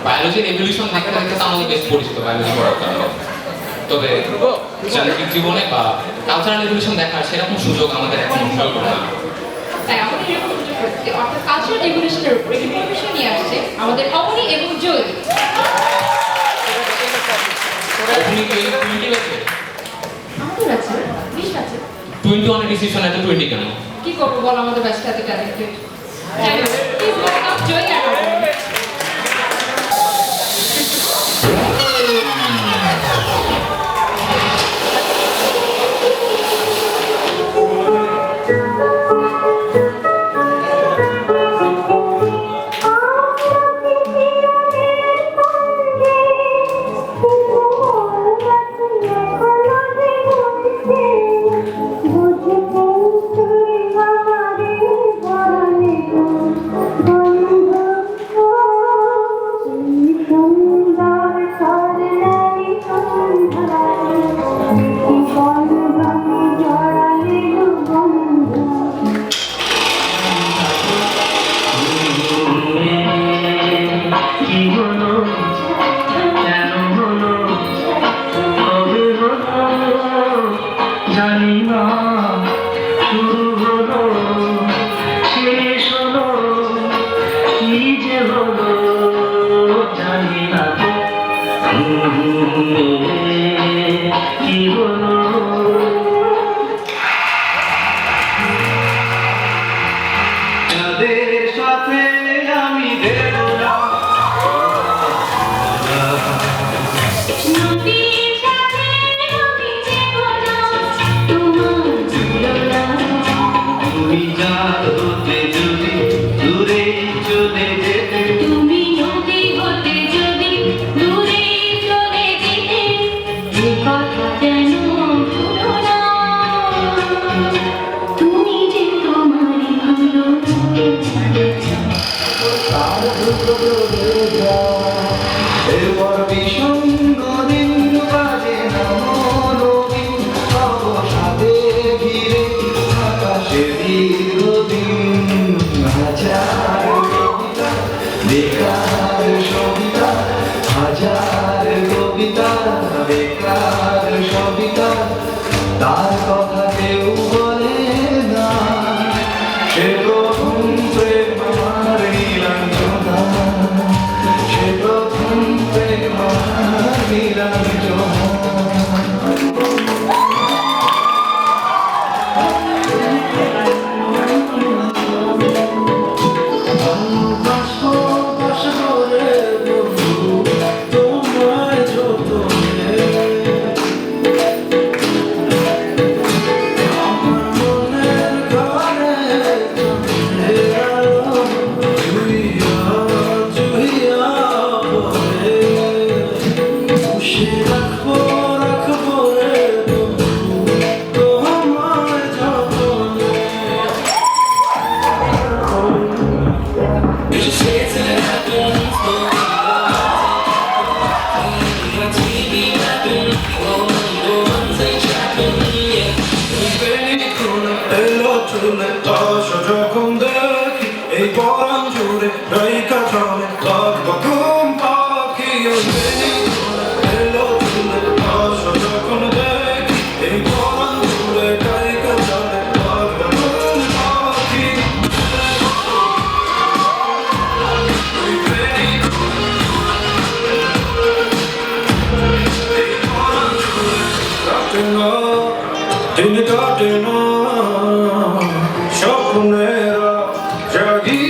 বায়োলজির evolution থাকতে থাকতে তো আমাদের বেশ পরিচিত বায়োলজি পড়ার কারণে। তবে যান্ত্রিক জীবনে বা কালচারাল এভলিউশন দেখার সেরকম সুযোগ আমাদের এখন হয়ে পড়ে না। তাই আমাদের এরকম সুযোগ করতে অর্থাৎ কালচারাল এভলিউশনের উপর একটি প্রফেশন নিয়ে আসছে আমাদের অবনী এবং জয়। আপনি কি 20 আছে? আমাদের আছে 20 আছে। 21 এর ডিসিশন এত 20 কেন? কি করবো বল, আমাদের ব্যাচটা এত ট্যালেন্টেড। প্লিজ ওয়েলকাম জয় আর অবনী। তার কথা কেউ বলে না, সে প্রথম প্রেম আমার নীলাঞ্জনা, সে প্রথম প্রেম আমার নীলাঞ্জনা। যখন দেখি এই পরাণ জুড়ে রাইকা চলে ঘুম পাখি এলো চুলে যখন দেখি এই পরাণ জুড়ে রাইকা চলে ঘুম পাখি কাটে না দিন কাটে না স্বপ্নেরা জাগি